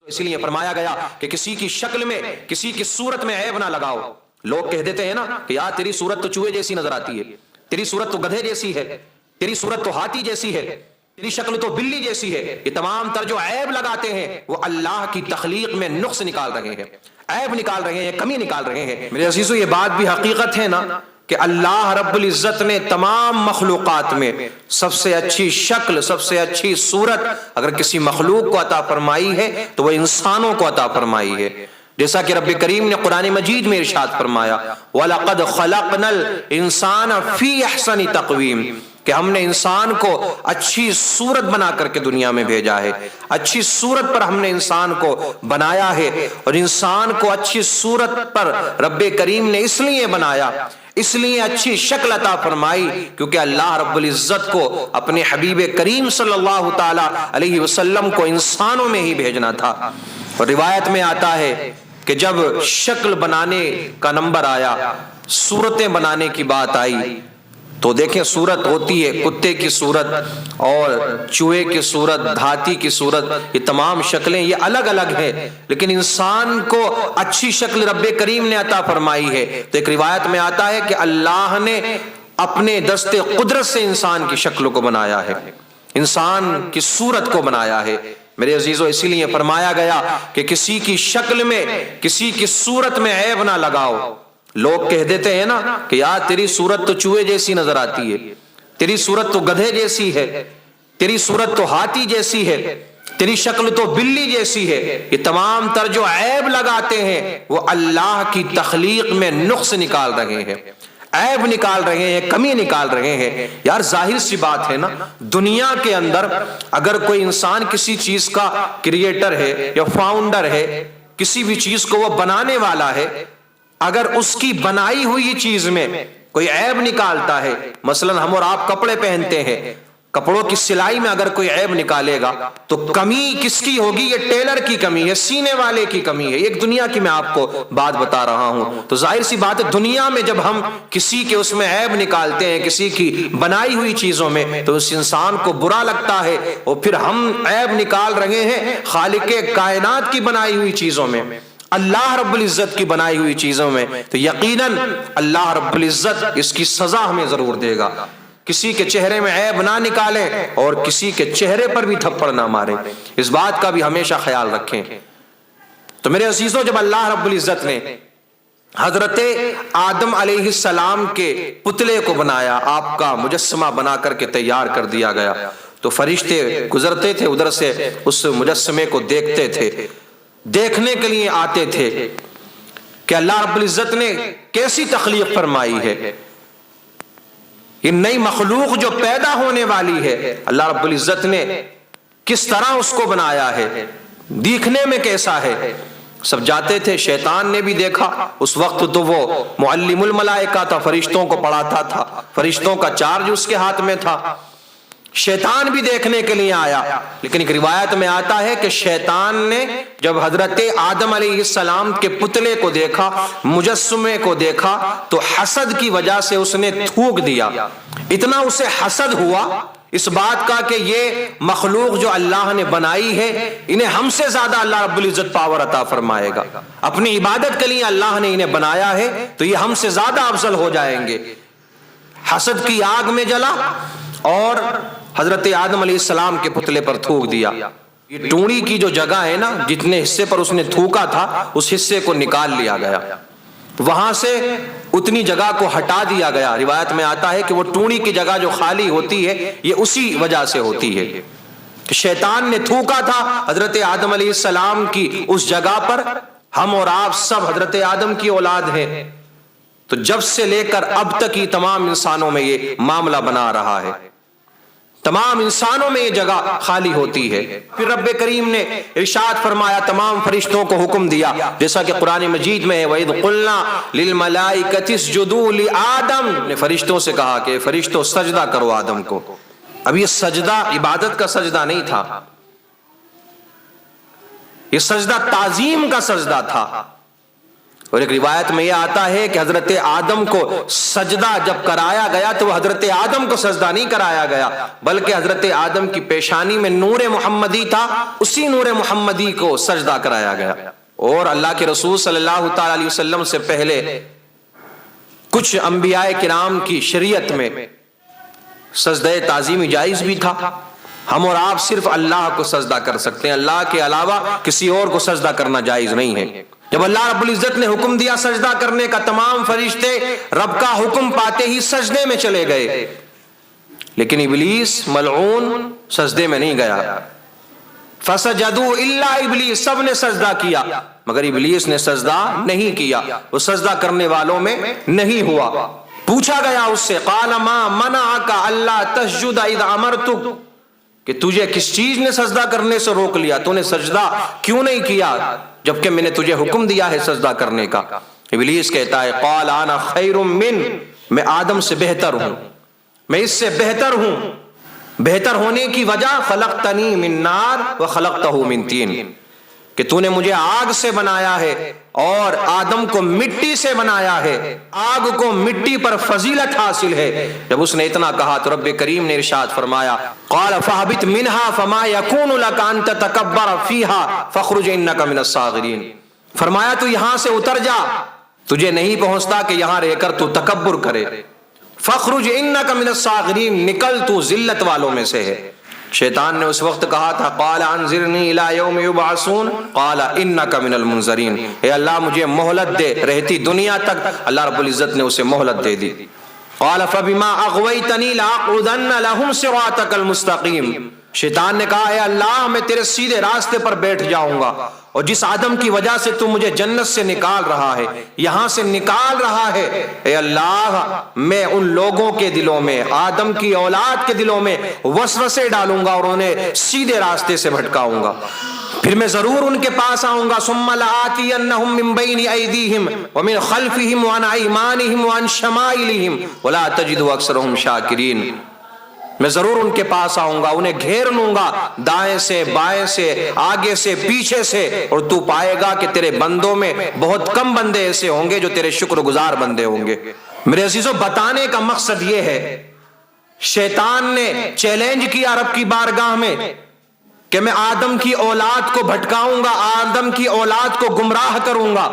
اس لیے فرمایا گیا کہ کسی کی شکل میں کسی کی صورت میں عیب نہ لگاؤ. لوگ کہہ دیتے ہیں نا کہ یار تیری صورت تو چوہے جیسی نظر آتی ہے، تیری صورت تو گدھے جیسی ہے، تیری صورت تو ہاتھی جیسی ہے، تیری شکل تو بلی جیسی ہے. یہ تمام تر جو عیب لگاتے ہیں وہ اللہ کی تخلیق میں نقص نکال رہے ہیں، عیب نکال رہے ہیں، کمی نکال رہے ہیں. میرے عزیزو یہ بات بھی حقیقت ہے نا کہ اللہ رب العزت نے تمام مخلوقات میں سب سے اچھی شکل، سب سے اچھی صورت اگر کسی مخلوق کو عطا فرمائی ہے تو وہ انسانوں کو عطا فرمائی ہے. جیسا کہ رب کریم نے قرآن مجید میں ارشاد فرمایا وَلَقَدْ خَلَقْنَا الْإِنسَانَ فِي أَحْسَنِ تَقْوِيمٍ، کہ ہم نے انسان کو اچھی صورت بنا کر کے دنیا میں بھیجا ہے، اچھی صورت پر ہم نے انسان کو بنایا ہے. اور انسان کو اچھی صورت پر رب کریم نے اس لیے بنایا، اس لیے اچھی شکل عطا فرمائی کیونکہ اللہ رب العزت کو اپنے حبیب کریم صلی اللہ تعالی علیہ وسلم کو انسانوں میں ہی بھیجنا تھا. اور روایت میں آتا ہے کہ جب شکل بنانے کا نمبر آیا، صورتیں بنانے کی بات آئی، تو دیکھیں صورت ہوتی ہے کتے کی صورت اور چوہے کی صورت، ہاتھی کی صورت، یہ تمام شکلیں یہ الگ الگ ہیں، لیکن انسان کو اچھی شکل رب کریم نے عطا فرمائی ہے. تو ایک روایت میں آتا ہے کہ اللہ نے اپنے دست قدرت سے انسان کی شکل کو بنایا ہے، انسان کی صورت کو بنایا ہے. میرے عزیزو اسی لیے فرمایا گیا کہ کسی کی شکل میں کسی کی صورت میں عیب نہ لگاؤ. لوگ کہہ دیتے ہیں نا کہ یار تیری صورت تو چوہے جیسی نظر آتی ہے، تیری صورت تو گدھے جیسی ہے، تیری صورت تو ہاتھی جیسی ہے، تیری شکل تو بلی جیسی ہے. یہ تمام تر جو عیب لگاتے ہیں وہ اللہ کی تخلیق میں نقص نکال رہے ہیں، عیب نکال رہے ہیں، کمی نکال رہے ہیں. یار ظاہر سی بات ہے نا، دنیا کے اندر اگر کوئی انسان کسی چیز کا کریٹر ہے یا فاؤنڈر ہے، کسی بھی چیز کو وہ بنانے والا ہے، اگر اس کی بنائی ہوئی چیز میں کوئی عیب نکالتا ہے، مثلا ہم اور آپ کپڑے پہنتے ہیں، کپڑوں کی سلائی میں اگر کوئی عیب نکالے گا تو کمی کس کی ہوگی؟ یہ ٹیلر کی کمی ہے، سینے والے کی کمی ہے. ایک دنیا کی میں آپ کو بات بتا رہا ہوں. تو ظاہر سی بات ہے دنیا میں جب ہم کسی کے اس میں عیب نکالتے ہیں کسی کی بنائی ہوئی چیزوں میں تو اس انسان کو برا لگتا ہے، اور پھر ہم عیب نکال رہے ہیں خالق کائنات کی بنائی ہوئی چیزوں میں، اللہ رب العزت کی بنائی ہوئی چیزوں میں. تو یقیناً اللہ رب العزت اس کی سزا ہمیں ضرور دے گا. کسی کے چہرے میں عیب نہ نکالیں اور کسی کے چہرے پر بھی تھپڑ نہ ماریں، اس بات کا بھی ہمیشہ خیال رکھیں. تو میرے عزیزوں جب اللہ رب العزت نے حضرت آدم علیہ السلام کے پتلے کو بنایا، آپ کا مجسمہ بنا کر کے تیار کر دیا گیا، تو فرشتے گزرتے تھے ادھر سے اس مجسمے کو دیکھتے تھے، دیکھنے کے لیے آتے تھے کہ اللہ رب العزت نے کیسی تخلیق فرمائی ہے، یہ نئی مخلوق جو پیدا ہونے والی ہے اللہ رب العزت نے کس طرح اس کو بنایا ہے، دیکھنے میں کیسا ہے. سب جاتے تھے، شیطان نے بھی دیکھا. اس وقت تو وہ معلم الملائکہ تھا، فرشتوں کو پڑھاتا تھا، فرشتوں کا چارج اس کے ہاتھ میں تھا. شیطان بھی دیکھنے کے لیے آیا، لیکن ایک روایت میں آتا ہے کہ شیطان نے جب حضرت آدم علیہ السلام کے پتلے کو دیکھا، مجسمے کو دیکھا، تو حسد کی وجہ سے اس نے تھوک دیا. اتنا اسے حسد ہوا اس بات کا کہ یہ مخلوق جو اللہ نے بنائی ہے انہیں ہم سے زیادہ اللہ رب العزت پاور عطا فرمائے گا، اپنی عبادت کے لیے اللہ نے انہیں بنایا ہے تو یہ ہم سے زیادہ افضل ہو جائیں گے. حسد کی آگ میں جلا اور حضرت آدم علیہ السلام کے پتلے پر تھوک دیا. یہ ٹونی کی جو جگہ ہے نا، جتنے حصے پر اس نے تھوکا تھا اس حصے کو نکال لیا گیا، وہاں سے اتنی جگہ کو ہٹا دیا گیا. روایت میں آتا ہے کہ وہ ٹونی کی جگہ جو خالی ہوتی ہے یہ اسی وجہ سے ہوتی ہے کہ شیطان نے تھوکا تھا حضرت آدم علیہ السلام کی اس جگہ پر. ہم اور آپ سب حضرت آدم کی اولاد ہیں، تو جب سے لے کر اب تک یہ تمام انسانوں میں یہ معاملہ بنا رہا ہے، تمام انسانوں میں یہ جگہ خالی ہوتی ہے. پھر رب کریم نے ارشاد فرمایا، تمام فرشتوں کو حکم دیا جیسا کہ قرآن مجید میں ہے وَإِذْ قُلْنَا لِلْمَلَائِكَةِ اسْجُدُوا لِآدَمَ، نے فرشتوں سے کہا کہ فرشتوں سجدہ کرو آدم کو. اب یہ سجدہ عبادت کا سجدہ نہیں تھا، یہ سجدہ تعظیم کا سجدہ تھا. اور ایک روایت میں یہ آتا ہے کہ حضرت آدم کو سجدہ جب کرایا گیا تو حضرت آدم کو سجدہ نہیں کرایا گیا، بلکہ حضرت آدم کی پیشانی میں نور محمدی تھا، اسی نور محمدی کو سجدہ کرایا گیا۔ اور اللہ کے رسول صلی اللہ تعالی علیہ وسلم سے پہلے کچھ انبیاء کرام کی شریعت میں سجدہ تعظیمی جائز بھی تھا۔ ہم اور آپ صرف اللہ کو سجدہ کر سکتے ہیں، اللہ کے علاوہ کسی اور کو سجدہ کرنا جائز نہیں ہے۔ جب اللہ رب العزت نے حکم دیا سجدہ کرنے کا، تمام فرشتے رب کا حکم پاتے ہی سجدے میں چلے گئے، لیکن ابلیس ملعون سجدے میں نہیں گیا۔ فسجدوا الا ابلیس، سب نے سجدہ کیا مگر ابلیس نے سجدہ نہیں کیا، وہ سجدہ کرنے والوں میں نہیں ہوا۔ پوچھا گیا اس سے، قال ما منعک الا تسجد اذ امرتک، کہ تجھے کس چیز نے سجدہ کرنے سے روک لیا، تو نے سجدہ کیوں نہیں کیا جبکہ میں نے تجھے حکم دیا ہے سجدہ کرنے کا؟ ابلیس کہتا ہے قال انا خیر من، میں آدم سے بہتر ہوں، میں اس سے بہتر ہوں۔ بہتر ہونے کی وجہ خلقتنی من نار وخلقتہ من طین، کہ تو نے مجھے آگ سے بنایا ہے اور آدم کو مٹی سے بنایا ہے، آگ کو مٹی پر فضیلت حاصل ہے۔ جب اس نے اتنا کہا تو رب کریم نے ارشاد فرمایا قال فاہبط منہا فما یکون لک ان تتکبر فیہا فاخرج انک من الصاغرین، فرمایا تو یہاں سے اتر جا، تجھے نہیں پہنچتا کہ یہاں رہ کر تو تکبر کرے، فاخرج انک من الصاغرین، نکل تو ذلت والوں میں سے ہے۔ شیطان نے اس وقت کہا تھا قال انظرنی الی یوم یبعثون قال انک من المنظرین، اے اللہ مجھے مہلت دے رہتی دنیا تک، اللہ رب العزت نے اسے مہلت دے دی۔ قال فبما اغویتنی لاقعدن لهم صراطک المستقیم، شیطان نے کہا اے اللہ میں تیرے سیدھے راستے پر بیٹھ جاؤں گا، اور جس آدم کی وجہ سے تو مجھے جنت سے نکال رہا ہے، یہاں سے نکال رہا ہے، اے اللہ میں ان لوگوں کے دلوں میں، آدم کی اولاد کے دلوں میں وسوسے ڈالوں گا اور انہیں سیدھے راستے سے بھٹکاؤں گا، پھر میں ضرور ان کے پاس آؤں گا۔ ثم لآتینہم من بین ایدیہم ومن خلفہم وعن ایمانہم وعن شمائلہم ولا تجد اکثرہم شاکرین، میں ضرور ان کے پاس آؤں گا، انہیں گھیر لوں گا دائیں سے بائیں سے آگے سے پیچھے سے، اور تو پائے گا کہ تیرے بندوں میں بہت کم بندے ایسے ہوں گے جو تیرے شکر گزار بندے ہوں گے۔ میرے عزیزو، بتانے کا مقصد یہ ہے، شیطان نے چیلنج کیا رب کی بارگاہ میں کہ میں آدم کی اولاد کو بھٹکاؤں گا، آدم کی اولاد کو گمراہ کروں گا،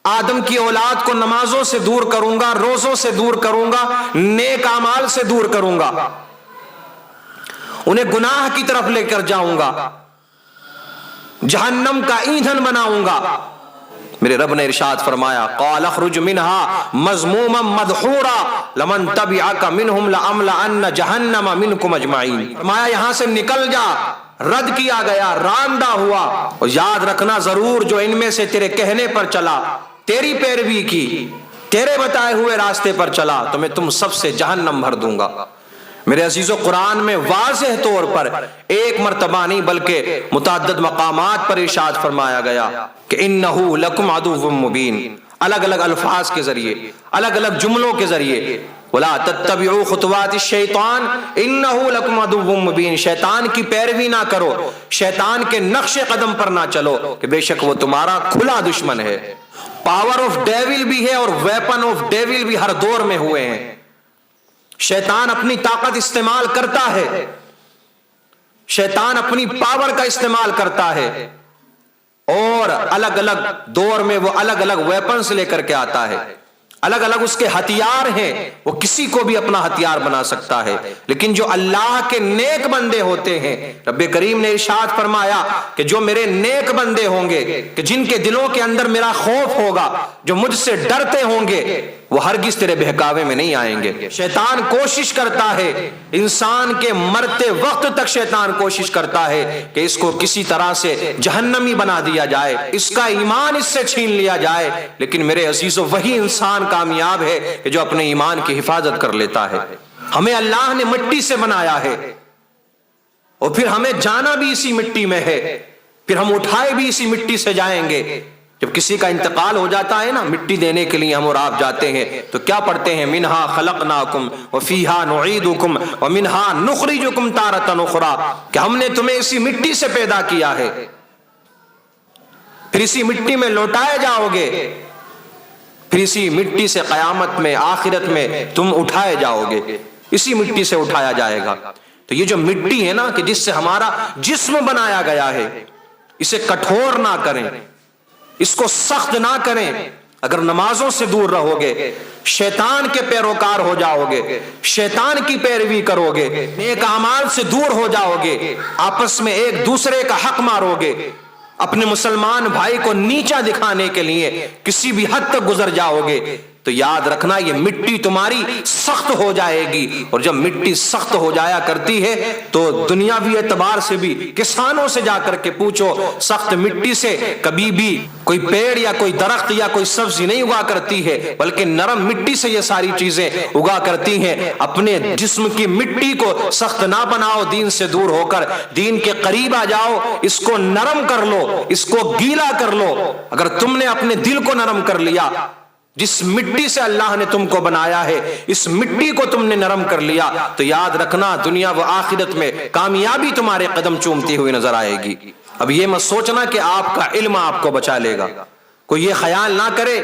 آدم کی اولاد کو نمازوں سے دور کروں گا، روزوں سے دور کروں گا، نیک اعمال سے دور کروں گا، انہیں گناہ کی طرف لے کر جاؤں گا، جہنم کا ایندھن بناؤں گا۔ میرے رب نے ارشاد فرمایا قال اخرج منها مذموما مدحورا لمن تبعك منهم لاملأن جہنم منكم اجمعین، فرمایا یہاں سے نکل جا، رد کیا گیا، راندہ ہوا، اور یاد رکھنا ضرور جو ان میں سے تیرے کہنے پر چلا، تیری پیروی کی، تیرے بتائے ہوئے راستے پر چلا، تو میں تم سب سے جہنم بھر دوں گا۔ میرے عزیزو، قرآن میں واضح طور پر ایک مرتبہ نہیں بلکہ متعدد مقامات پر ارشاد فرمایا گیا کہ انہو لکم عدو مبین، الگ الگ الفاظ کے ذریعے، الگ الگ جملوں کے ذریعے، ولا تتبعوا خطوات الشیطان انہو لکم عدو مبین، شیطان کی پیروی نہ کرو، شیطان کے نقش قدم پر نہ چلو کہ بے شک وہ تمہارا کھلا دشمن ہے۔ پاور آف ڈیول بھی ہے اور ویپن آف ڈیول بھی ہر دور میں ہوئے ہیں۔ شیطان اپنی طاقت استعمال کرتا ہے، شیطان اپنی پاور کا استعمال کرتا ہے، اور الگ الگ دور میں وہ الگ الگ ویپنز لے کر کے آتا ہے، الگ الگ اس کے ہتھیار ہیں، وہ کسی کو بھی اپنا ہتھیار بنا سکتا ہے۔ لیکن جو اللہ کے نیک بندے ہوتے ہیں، رب کریم نے ارشاد فرمایا کہ جو میرے نیک بندے ہوں گے، کہ جن کے دلوں کے اندر میرا خوف ہوگا، جو مجھ سے ڈرتے ہوں گے، وہ ہرگز تیرے بہکاوے میں نہیں آئیں گے۔ شیطان کوشش کرتا ہے، انسان کے مرتے وقت تک شیطان کوشش کرتا ہے کہ اس کو کسی طرح سے جہنمی بنا دیا جائے، اس کا ایمان اس سے چھین لیا جائے، لیکن میرے عزیزو وہی انسان کامیاب ہے کہ جو اپنے ایمان کی حفاظت کر لیتا ہے۔ ہمیں اللہ نے مٹی سے بنایا ہے، اور پھر ہمیں جانا بھی اسی مٹی میں ہے، پھر ہم اٹھائے بھی اسی مٹی سے جائیں گے۔ جب کسی کا انتقال ہو جاتا ہے نا، مٹی دینے کے لیے ہم اور آپ جاتے ہیں تو کیا پڑھتے ہیں؟ منہا خلقناکم وفیہا نعیدکم ومنہا نخرجکم تارۃ اخری، کہ ہم نے تمہیں اسی مٹی سے پیدا کیا ہے، پھر اسی مٹی میں لوٹائے جاؤ گے، پھر اسی مٹی سے قیامت میں آخرت میں تم اٹھائے جاؤ گے، اسی مٹی سے اٹھایا جائے گا۔ تو یہ جو مٹی ہے نا کہ جس سے ہمارا جسم بنایا گیا ہے، اسے کٹھور نہ کریں، اس کو سخت نہ کریں۔ اگر نمازوں سے دور رہو گے، شیطان کے پیروکار ہو جاؤ گے، شیطان کی پیروی کرو گے، نیک اعمال سے دور ہو جاؤ گے، آپس میں ایک دوسرے کا حق مارو گے، اپنے مسلمان بھائی کو نیچا دکھانے کے لیے کسی بھی حد تک گزر جاؤ گے، تو یاد رکھنا یہ مٹی تمہاری سخت ہو جائے گی۔ اور جب مٹی سخت ہو جایا کرتی ہے تو دنیاوی اعتبار سے بھی کسانوں سے جا کر کے پوچھو، سخت مٹی سے کبھی بھی کوئی پیڑ یا کوئی درخت یا کوئی سبزی نہیں اگا کرتی ہے، بلکہ نرم مٹی سے یہ ساری چیزیں اگا کرتی ہیں۔ اپنے جسم کی مٹی کو سخت نہ بناؤ، دین سے دور ہو کر دین کے قریب آ جاؤ، اس کو نرم کر لو، اس کو گیلا کر لو۔ اگر تم نے اپنے دل کو نرم کر لیا، جس مٹی سے اللہ نے تم کو بنایا ہے، اس مٹی کو تم نے نرم کر لیا، تو یاد رکھنا دنیا و آخرت میں کامیابی تمہارے قدم چومتی ہوئی نظر آئے گی۔ اب یہ مت سوچنا کہ آپ کا علم آپ کو بچا لے گا، کوئی یہ خیال نہ کرے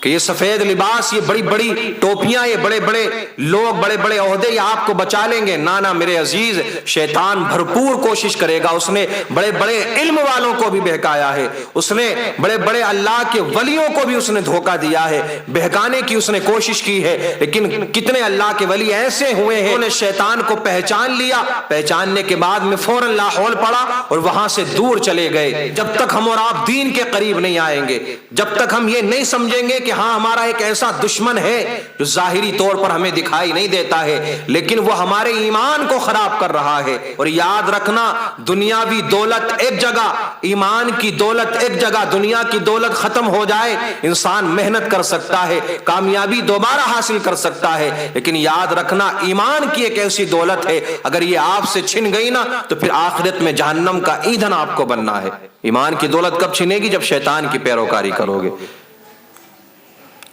کہ یہ سفید لباس، یہ بڑی بڑی ٹوپیاں، یہ بڑے بڑے لوگ، بڑے بڑے عہدے یہ آپ کو بچا لیں گے۔ نانا میرے عزیز، شیطان بھرپور کوشش کرے گا۔ اس نے بڑے بڑے علم والوں کو بھی بہکایا ہے، اس نے بڑے بڑے اللہ کے ولیوں کو بھی اس نے دھوکہ دیا ہے، بہکانے کی اس نے کوشش کی ہے۔ لیکن کتنے اللہ کے ولی ایسے ہوئے ہیں، انہوں نے شیطان کو پہچان لیا، پہچاننے کے بعد میں فوراً لاحول پڑا اور وہاں سے دور چلے گئے۔ جب تک ہم اور آپ دین کے قریب نہیں آئیں گے، جب تک ہم یہ نہیں سمجھیں گے کہ ہاں ہمارا ایک ایسا دشمن ہے جو ظاہری طور پر ہمیں دکھائی نہیں دیتا ہے لیکن وہ ہمارے ایمان کو خراب کر رہا ہے۔ اور یاد رکھنا دنیاوی دولت ایک جگہ، ایمان کی دولت ایک جگہ، دنیا کی دولت ختم ہو جائے انسان محنت کر سکتا ہے، کامیابی دوبارہ حاصل کر سکتا ہے، لیکن یاد رکھنا ایمان کی ایک ایسی دولت ہے اگر یہ آپ سے چھن گئی نا تو پھر آخرت میں جہنم کا ایندھن آپ کو بننا ہے۔ ایمان کی دولت کب چھنے گی؟ جب شیطان کی پیروکاری کرو گے۔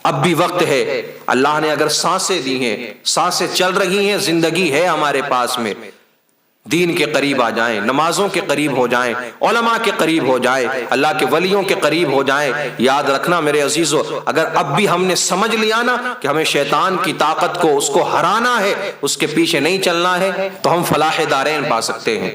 اب بھی وقت ہے، اللہ نے اگر سانسیں دی ہیں، سانسیں چل رہی ہیں، زندگی ہے ہمارے پاس میں، دین کے قریب آ جائیں، نمازوں کے قریب ہو جائیں، علماء کے قریب ہو جائیں، اللہ کے ولیوں کے قریب ہو جائیں۔ یاد رکھنا میرے عزیزو، اگر اب بھی ہم نے سمجھ لیا نا کہ ہمیں شیطان کی طاقت کو، اس کو ہرانا ہے، اس کے پیچھے نہیں چلنا ہے، تو ہم فلاح دارین پا سکتے ہیں۔